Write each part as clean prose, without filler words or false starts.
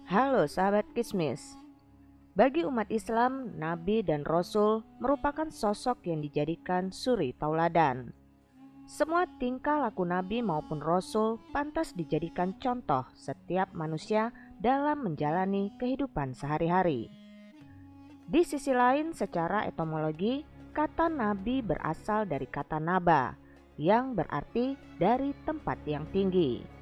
Halo sahabat Kismis. Bagi umat Islam, Nabi dan Rasul merupakan sosok yang dijadikan suri tauladan. Semua tingkah laku Nabi maupun Rasul pantas dijadikan contoh setiap manusia dalam menjalani kehidupan sehari-hari. Di sisi lain, secara etimologi, kata Nabi berasal dari kata naba, yang berarti dari tempat yang tinggi.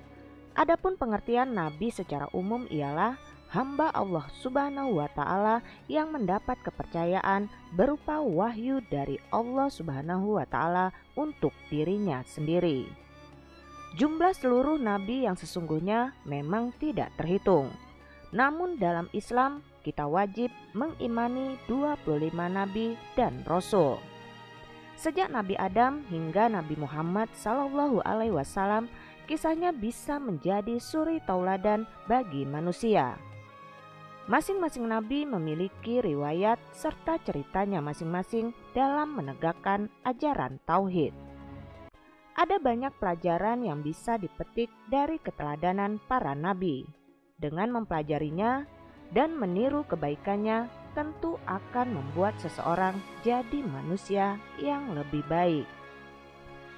Adapun pengertian Nabi secara umum ialah hamba Allah Subhanahu wa Ta'ala yang mendapat kepercayaan berupa wahyu dari Allah Subhanahu wa Ta'ala untuk dirinya sendiri. Jumlah seluruh nabi yang sesungguhnya memang tidak terhitung. Namun dalam Islam kita wajib mengimani 25 nabi dan rasul. Sejak Nabi Adam hingga Nabi Muhammad SAW, kisahnya bisa menjadi suri tauladan bagi manusia. Masing-masing nabi memiliki riwayat serta ceritanya masing-masing dalam menegakkan ajaran tauhid. Ada banyak pelajaran yang bisa dipetik dari keteladanan para nabi. Dengan mempelajarinya dan meniru kebaikannya, tentu akan membuat seseorang jadi manusia yang lebih baik.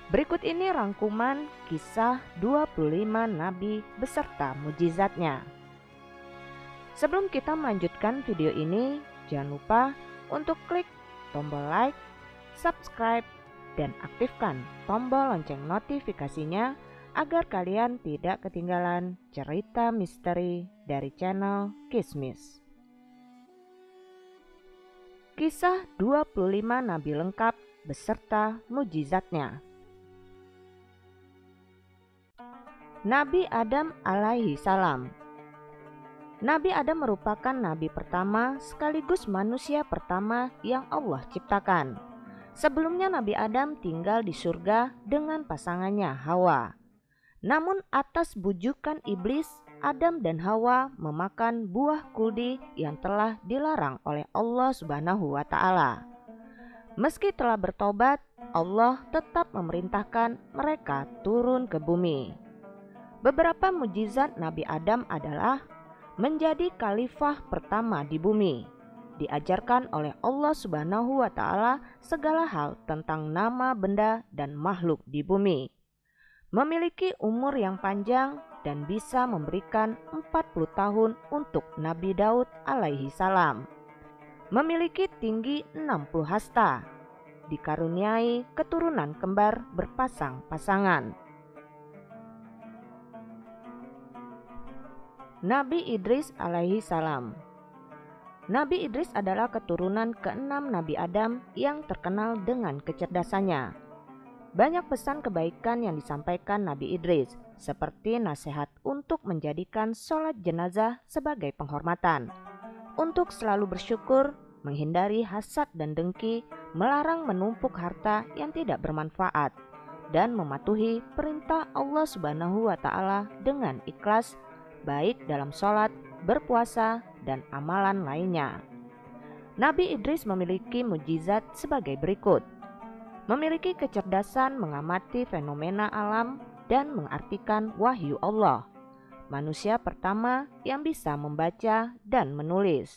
Berikut ini rangkuman kisah 25 nabi beserta mujizatnya. Sebelum kita melanjutkan video ini, jangan lupa untuk klik tombol like, subscribe, dan aktifkan tombol lonceng notifikasinya agar kalian tidak ketinggalan cerita misteri dari channel Kismis. Kisah 25 nabi lengkap beserta mujizatnya. Nabi Adam alaihi salam. Nabi Adam merupakan nabi pertama sekaligus manusia pertama yang Allah ciptakan. Sebelumnya Nabi Adam tinggal di surga dengan pasangannya Hawa. Namun atas bujukan iblis, Adam dan Hawa memakan buah kuldi yang telah dilarang oleh Allah Subhanahu wa Ta'ala. Meski telah bertobat, Allah tetap memerintahkan mereka turun ke bumi. Beberapa mujizat Nabi Adam adalah menjadi khalifah pertama di bumi, diajarkan oleh Allah Subhanahu wa Ta'ala segala hal tentang nama benda dan makhluk di bumi, memiliki umur yang panjang dan bisa memberikan 40 tahun untuk Nabi Daud alaihi salam, memiliki tinggi 60 hasta, dikaruniai keturunan kembar berpasang-pasangan. Nabi Idris alaihi salam. Nabi Idris adalah keturunan ke-6 Nabi Adam yang terkenal dengan kecerdasannya. Banyak pesan kebaikan yang disampaikan Nabi Idris, seperti nasihat untuk menjadikan sholat jenazah sebagai penghormatan, untuk selalu bersyukur, menghindari hasad dan dengki, melarang menumpuk harta yang tidak bermanfaat, dan mematuhi perintah Allah Subhanahu wa Ta'ala dengan ikhlas, baik dalam sholat, berpuasa, dan amalan lainnya. Nabi Idris memiliki mujizat sebagai berikut. Memiliki kecerdasan mengamati fenomena alam dan mengartikan wahyu Allah. Manusia pertama yang bisa membaca dan menulis.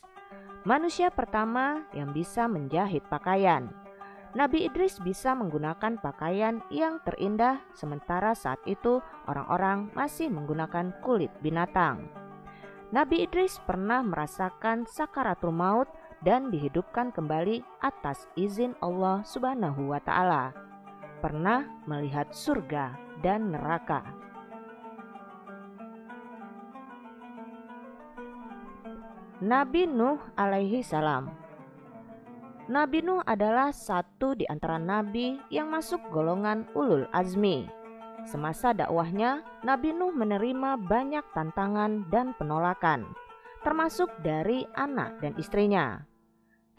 Manusia pertama yang bisa menjahit pakaian. Nabi Idris bisa menggunakan pakaian yang terindah, sementara saat itu orang-orang masih menggunakan kulit binatang. Nabi Idris pernah merasakan sakaratul maut dan dihidupkan kembali atas izin Allah Subhanahu wa Ta'ala. Pernah melihat surga dan neraka. Nabi Nuh alaihi salam. Nabi Nuh adalah satu di antara nabi yang masuk golongan ulul azmi. Semasa dakwahnya, Nabi Nuh menerima banyak tantangan dan penolakan, termasuk dari anak dan istrinya.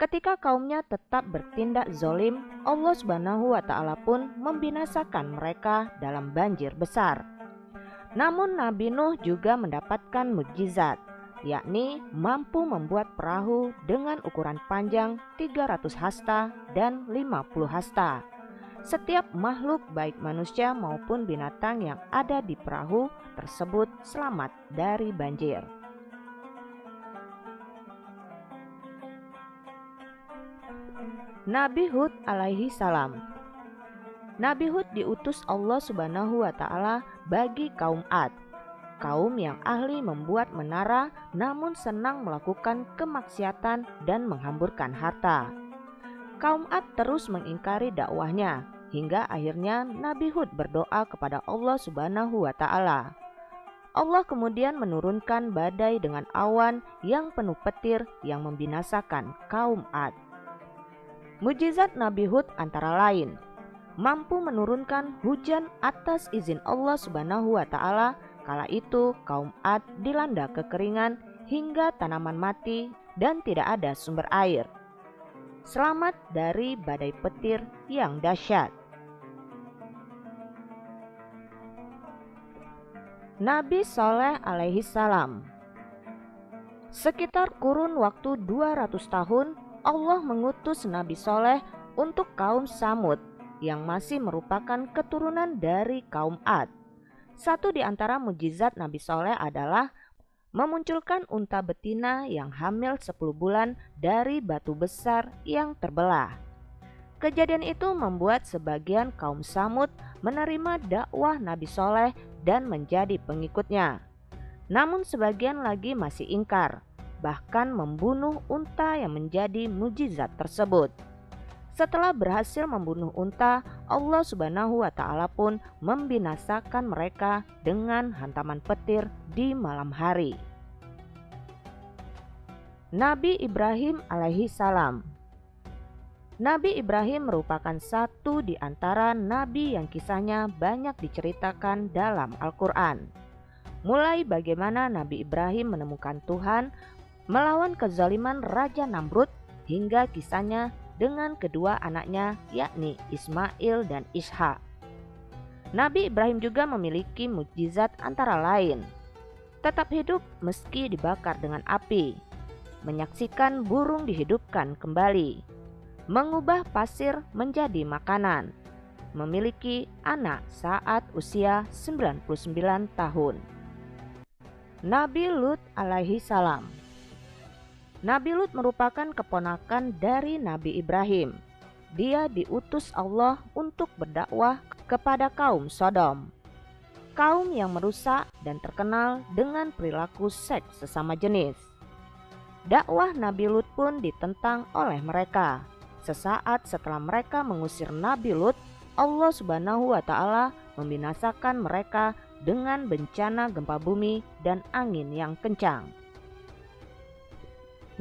Ketika kaumnya tetap bertindak zolim, Allah Subhanahu wa Ta'ala pun membinasakan mereka dalam banjir besar. Namun Nabi Nuh juga mendapatkan mukjizat, yakni mampu membuat perahu dengan ukuran panjang 300 hasta dan 50 hasta. Setiap makhluk baik manusia maupun binatang yang ada di perahu tersebut selamat dari banjir. Nabi Hud alaihi salam. Nabi Hud diutus Allah Subhanahu wa taala bagi kaum Ad, kaum yang ahli membuat menara namun senang melakukan kemaksiatan dan menghamburkan harta. Kaum Ad terus mengingkari dakwahnya hingga akhirnya Nabi Hud berdoa kepada Allah Subhanahu wa taala. Allah kemudian menurunkan badai dengan awan yang penuh petir yang membinasakan kaum Ad. Mujizat Nabi Hud antara lain mampu menurunkan hujan atas izin Allah Subhanahu wa taala. Kala itu kaum Ad dilanda kekeringan hingga tanaman mati dan tidak ada sumber air. Selamat dari badai petir yang dahsyat. Nabi Saleh alaihi salam. Sekitar kurun waktu 200 tahun Allah mengutus Nabi Saleh untuk kaum Samud yang masih merupakan keturunan dari kaum Ad. Satu di antara mukjizat Nabi Saleh adalah memunculkan unta betina yang hamil 10 bulan dari batu besar yang terbelah. Kejadian itu membuat sebagian kaum Samud menerima dakwah Nabi Saleh dan menjadi pengikutnya. Namun sebagian lagi masih ingkar, bahkan membunuh unta yang menjadi mukjizat tersebut. Setelah berhasil membunuh unta, Allah Subhanahu wa taala pun membinasakan mereka dengan hantaman petir di malam hari. Nabi Ibrahim alaihi salam. Nabi Ibrahim merupakan satu di antara nabi yang kisahnya banyak diceritakan dalam Al-Quran. Mulai bagaimana Nabi Ibrahim menemukan Tuhan, melawan kezaliman Raja Namrud, hingga kisahnya dengan kedua anaknya yakni Ismail dan Ishak. Nabi Ibrahim juga memiliki mukjizat antara lain: tetap hidup meski dibakar dengan api, menyaksikan burung dihidupkan kembali, mengubah pasir menjadi makanan, memiliki anak saat usia 99 tahun. Nabi Lut alaihi salam. Nabi Lut merupakan keponakan dari Nabi Ibrahim. Dia diutus Allah untuk berdakwah kepada kaum Sodom, kaum yang merusak dan terkenal dengan perilaku seks sesama jenis. Dakwah Nabi Lut pun ditentang oleh mereka. Sesaat setelah mereka mengusir Nabi Lut, Allah Subhanahu wa taala membinasakan mereka dengan bencana gempa bumi dan angin yang kencang.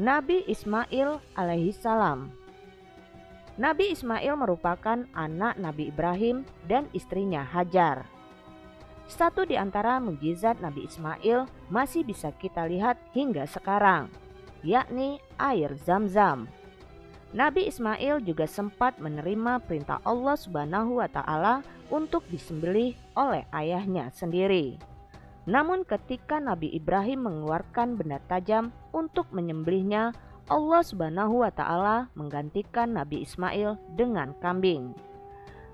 Nabi Ismail alaihi salam. Nabi Ismail merupakan anak Nabi Ibrahim dan istrinya Hajar. Satu di antara mukjizat Nabi Ismail masih bisa kita lihat hingga sekarang, yakni air Zam-Zam. Nabi Ismail juga sempat menerima perintah Allah Subhanahu wa taala untuk disembelih oleh ayahnya sendiri. Namun ketika Nabi Ibrahim mengeluarkan benda tajam untuk menyembelihnya, Allah Subhanahu wa taala menggantikan Nabi Ismail dengan kambing.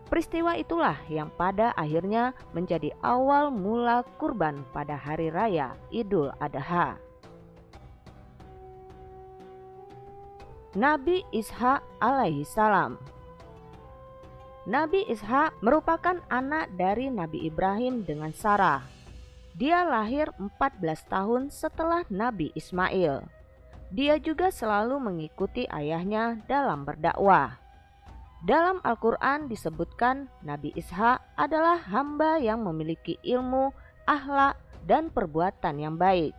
Peristiwa itulah yang pada akhirnya menjadi awal mula kurban pada hari raya Idul Adha. Nabi Ishak alaihi salam. Nabi Ishak merupakan anak dari Nabi Ibrahim dengan Sarah. Dia lahir 14 tahun setelah Nabi Ismail. Dia juga selalu mengikuti ayahnya dalam berdakwah. Dalam Al-Quran disebutkan Nabi Ishak adalah hamba yang memiliki ilmu, akhlak, dan perbuatan yang baik.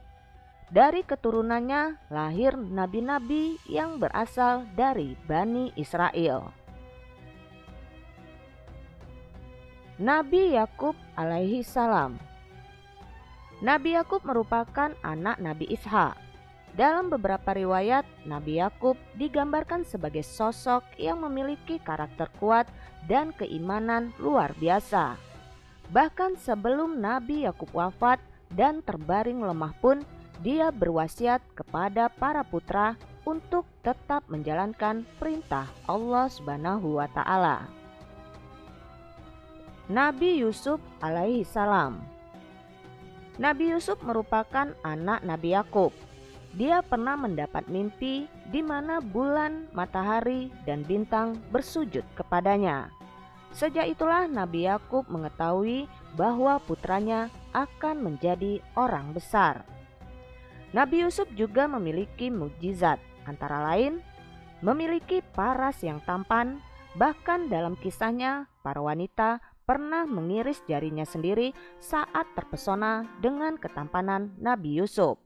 Dari keturunannya lahir nabi-nabi yang berasal dari Bani Israel. Nabi Yakub alaihi salam. Nabi Yakub merupakan anak Nabi Ishak. Dalam beberapa riwayat, Nabi Yakub digambarkan sebagai sosok yang memiliki karakter kuat dan keimanan luar biasa. Bahkan sebelum Nabi Yakub wafat dan terbaring lemah pun, dia berwasiat kepada para putra untuk tetap menjalankan perintah Allah Subhanahu wa taala. Nabi Yusuf alaihi salam. Nabi Yusuf merupakan anak Nabi Yakub. dia pernah mendapat mimpi di mana bulan, matahari, dan bintang bersujud kepadanya. Sejak itulah Nabi Yakub mengetahui bahwa putranya akan menjadi orang besar. Nabi Yusuf juga memiliki mukjizat, antara lain memiliki paras yang tampan. Bahkan dalam kisahnya, para wanita pernah mengiris jarinya sendiri saat terpesona dengan ketampanan Nabi Yusuf.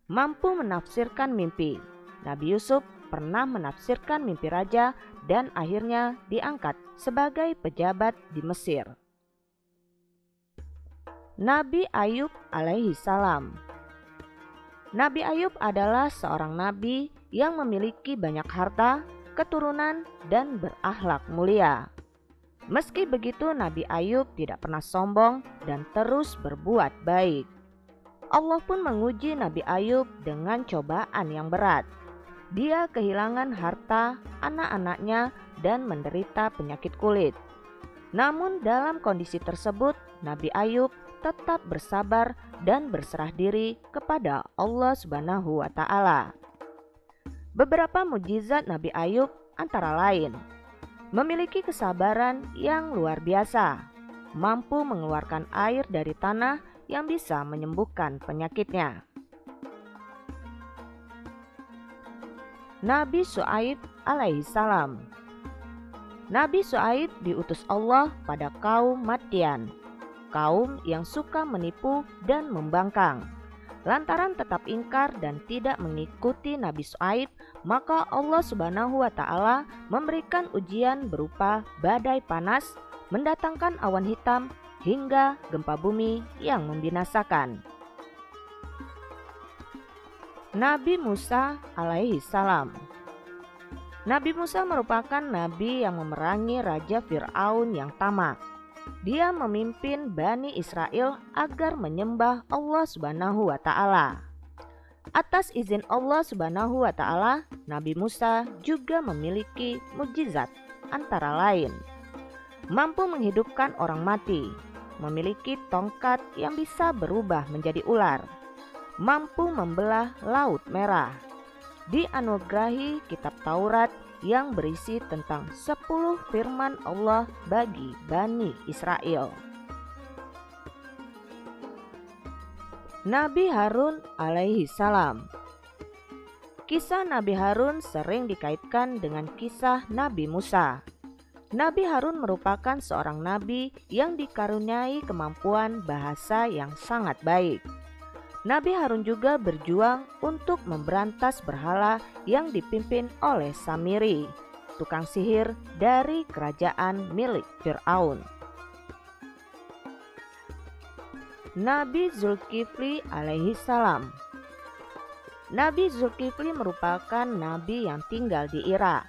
Mampu menafsirkan mimpi. Nabi Yusuf pernah menafsirkan mimpi raja dan akhirnya diangkat sebagai pejabat di Mesir. Nabi Ayub alaihi salam. Nabi Ayub adalah seorang nabi yang memiliki banyak harta, keturunan, dan berakhlak mulia. Meski begitu, Nabi Ayub tidak pernah sombong dan terus berbuat baik. Allah pun menguji Nabi Ayub dengan cobaan yang berat. Dia kehilangan harta, anak-anaknya, dan menderita penyakit kulit. Namun dalam kondisi tersebut, Nabi Ayub tetap bersabar dan berserah diri kepada Allah Subhanahu wa Ta'ala. Beberapa mukjizat Nabi Ayub antara lain: memiliki kesabaran yang luar biasa, mampu mengeluarkan air dari tanah yang bisa menyembuhkan penyakitnya. Nabi Syuaib alaihi salam. Nabi Syuaib diutus Allah pada kaum Madian, kaum yang suka menipu dan membangkang. Lantaran tetap ingkar dan tidak mengikuti Nabi Syuaib, maka Allah Subhanahu wa Ta'ala memberikan ujian berupa badai panas, mendatangkan awan hitam, hingga gempa bumi yang membinasakan. Nabi Musa alaihi salam. Nabi Musa merupakan nabi yang memerangi Raja Fir'aun yang tamak. Dia memimpin Bani Israel agar menyembah Allah Subhanahu wa Ta'ala. Atas izin Allah Subhanahu wa Ta'ala, Nabi Musa juga memiliki mukjizat, antara lain mampu menghidupkan orang mati, memiliki tongkat yang bisa berubah menjadi ular, mampu membelah Laut Merah, dianugerahi kitab Taurat yang berisi tentang 10 firman Allah bagi Bani Israel. Nabi Harun alaihi salam. Kisah Nabi Harun sering dikaitkan dengan kisah Nabi Musa. Nabi Harun merupakan seorang nabi yang dikaruniai kemampuan bahasa yang sangat baik. Nabi Harun juga berjuang untuk memberantas berhala yang dipimpin oleh Samiri, tukang sihir dari kerajaan milik Fir'aun. Nabi Zulkifli alaihi salam. Nabi Zulkifli merupakan nabi yang tinggal di Irak.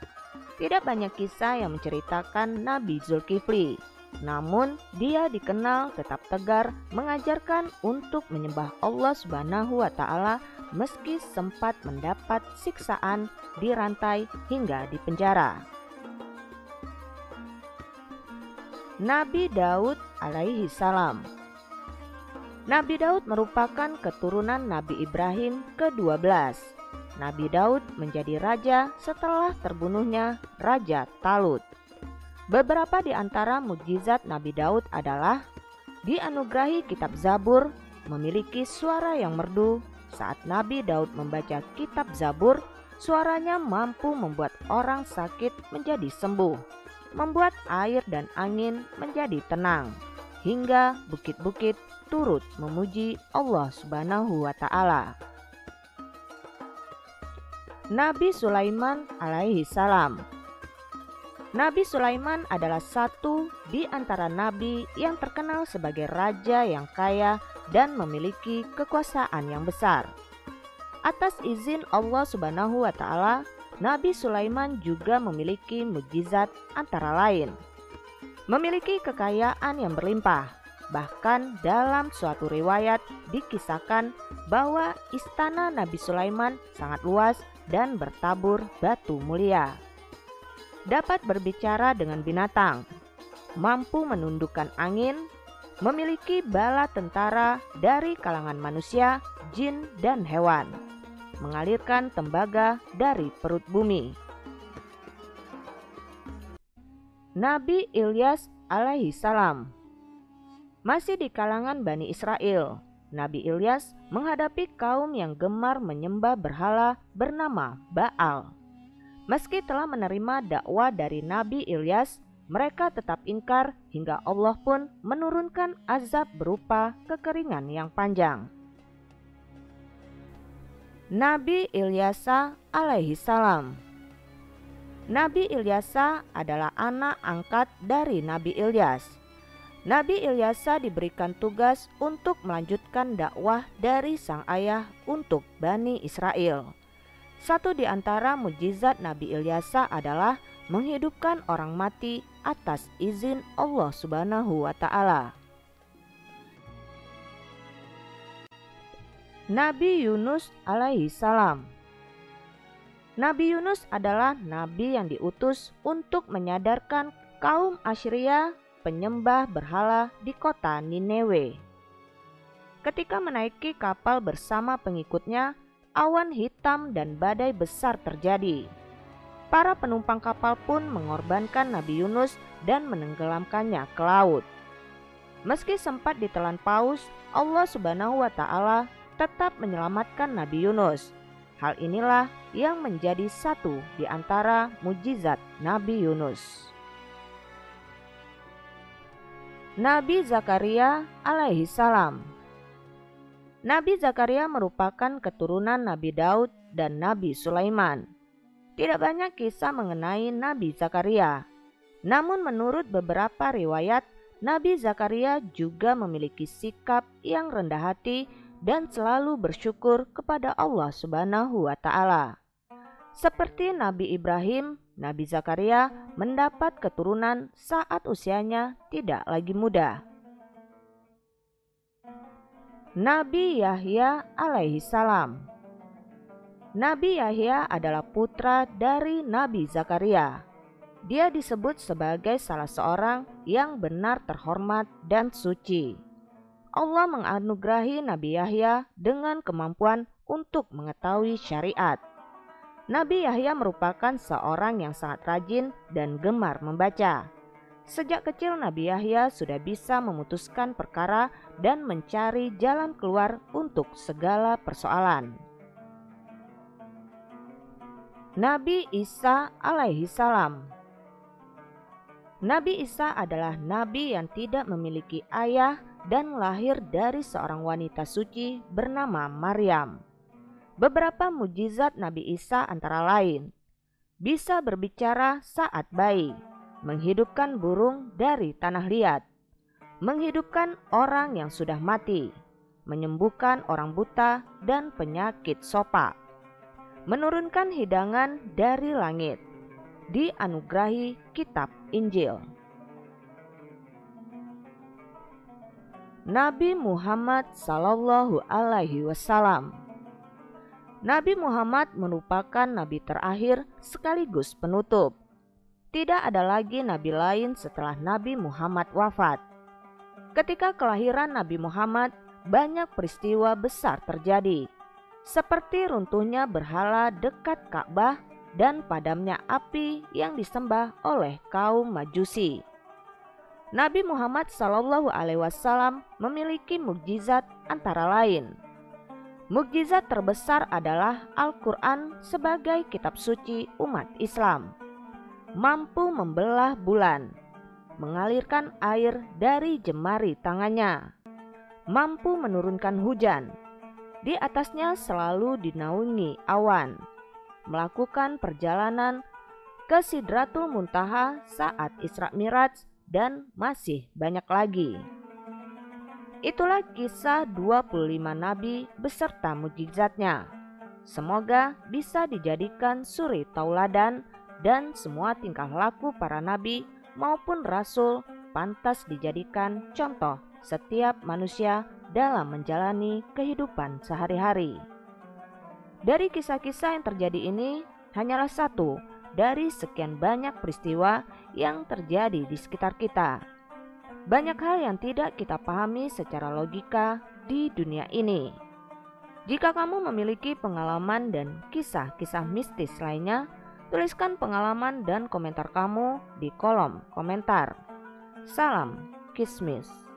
Tidak banyak kisah yang menceritakan Nabi Zulkifli, namun dia dikenal tetap tegar mengajarkan untuk menyembah Allah Subhanahu wa Ta'ala meski sempat mendapat siksaan, dirantai, hingga dipenjara. Nabi Daud alaihi salam. Nabi Daud merupakan keturunan Nabi Ibrahim ke-12. Nabi Daud menjadi raja setelah terbunuhnya Raja Talut. Beberapa di antara mukjizat Nabi Daud adalah dianugerahi kitab Zabur, memiliki suara yang merdu. Saat Nabi Daud membaca kitab Zabur, suaranya mampu membuat orang sakit menjadi sembuh, membuat air dan angin menjadi tenang, hingga bukit-bukit turut memuji Allah Subhanahu wa Ta'ala. Nabi Sulaiman alaihi salam. Nabi Sulaiman adalah satu di antara nabi yang terkenal sebagai raja yang kaya dan memiliki kekuasaan yang besar. Atas izin Allah Subhanahu wa Ta'ala, Nabi Sulaiman juga memiliki mukjizat, antara lain memiliki kekayaan yang berlimpah. Bahkan dalam suatu riwayat dikisahkan bahwa istana Nabi Sulaiman sangat luas dan bertabur batu mulia. Dapat berbicara dengan binatang, mampu menundukkan angin, memiliki bala tentara dari kalangan manusia, jin, dan hewan. mengalirkan tembaga dari perut bumi. Nabi Ilyas alaihi salam. Masih di kalangan Bani Israel, Nabi Ilyas menghadapi kaum yang gemar menyembah berhala bernama Baal. Meski telah menerima dakwah dari Nabi Ilyas, mereka tetap ingkar hingga Allah pun menurunkan azab berupa kekeringan yang panjang. Nabi Ilyasa alaihi salam. Nabi Ilyasa adalah anak angkat dari Nabi Ilyas. Nabi Ilyasa diberikan tugas untuk melanjutkan dakwah dari sang ayah untuk Bani Israel. Satu di antara mukjizat Nabi Ilyasa adalah menghidupkan orang mati atas izin Allah Subhanahu wa Ta'ala. Nabi Yunus alaihi salam. Nabi Yunus adalah nabi yang diutus untuk menyadarkan kaum Assyria penyembah berhala di kota Nineve. Ketika menaiki kapal bersama pengikutnya, awan hitam dan badai besar terjadi. Para penumpang kapal pun mengorbankan Nabi Yunus dan menenggelamkannya ke laut. Meski sempat ditelan paus, Allah Subhanahu wa Ta'ala tetap menyelamatkan Nabi Yunus. Hal inilah yang menjadi satu di antara mukjizat Nabi Yunus. Nabi Zakaria alaihi salam. Nabi Zakaria merupakan keturunan Nabi Daud dan Nabi Sulaiman. Tidak banyak kisah mengenai Nabi Zakaria. Namun menurut beberapa riwayat, Nabi Zakaria juga memiliki sikap yang rendah hati dan selalu bersyukur kepada Allah Subhanahu wa Ta'ala. Seperti Nabi Ibrahim, Nabi Zakaria mendapat keturunan saat usianya tidak lagi muda. Nabi Yahya alaihi salam. Nabi Yahya adalah putra dari Nabi Zakaria. Dia disebut sebagai salah seorang yang benar terhormat dan suci. Allah menganugerahi Nabi Yahya dengan kemampuan untuk mengetahui syariat. Nabi Yahya merupakan seorang yang sangat rajin dan gemar membaca. Sejak kecil Nabi Yahya sudah bisa memutuskan perkara dan mencari jalan keluar untuk segala persoalan. Nabi Isa alaihi salam. Nabi Isa adalah nabi yang tidak memiliki ayah dan lahir dari seorang wanita suci bernama Maryam. Beberapa mukjizat Nabi Isa antara lain: bisa berbicara saat bayi, menghidupkan burung dari tanah liat, menghidupkan orang yang sudah mati, menyembuhkan orang buta dan penyakit sopa, menurunkan hidangan dari langit, dianugerahi kitab Injil. Nabi Muhammad sallallahu alaihi wasallam. Nabi Muhammad merupakan nabi terakhir sekaligus penutup. Tidak ada lagi nabi lain setelah Nabi Muhammad wafat. Ketika kelahiran Nabi Muhammad, banyak peristiwa besar terjadi, seperti runtuhnya berhala dekat Ka'bah dan padamnya api yang disembah oleh kaum Majusi. Nabi Muhammad SAW memiliki mukjizat antara lain. Mukjizat terbesar adalah Al-Quran sebagai kitab suci umat Islam. Mampu membelah bulan, mengalirkan air dari jemari tangannya, mampu menurunkan hujan, di atasnya selalu dinaungi awan, melakukan perjalanan ke Sidratul Muntaha saat Isra Miraj, dan masih banyak lagi. Itulah kisah 25 nabi beserta mukjizatnya. Semoga bisa dijadikan suri tauladan dan semua tingkah laku para nabi maupun rasul pantas dijadikan contoh setiap manusia dalam menjalani kehidupan sehari-hari. Dari kisah-kisah yang terjadi ini hanyalah satu dari sekian banyak peristiwa yang terjadi di sekitar kita. Banyak hal yang tidak kita pahami secara logika di dunia ini. Jika kamu memiliki pengalaman dan kisah-kisah mistis lainnya, tuliskan pengalaman dan komentar kamu di kolom komentar. Salam Kismis.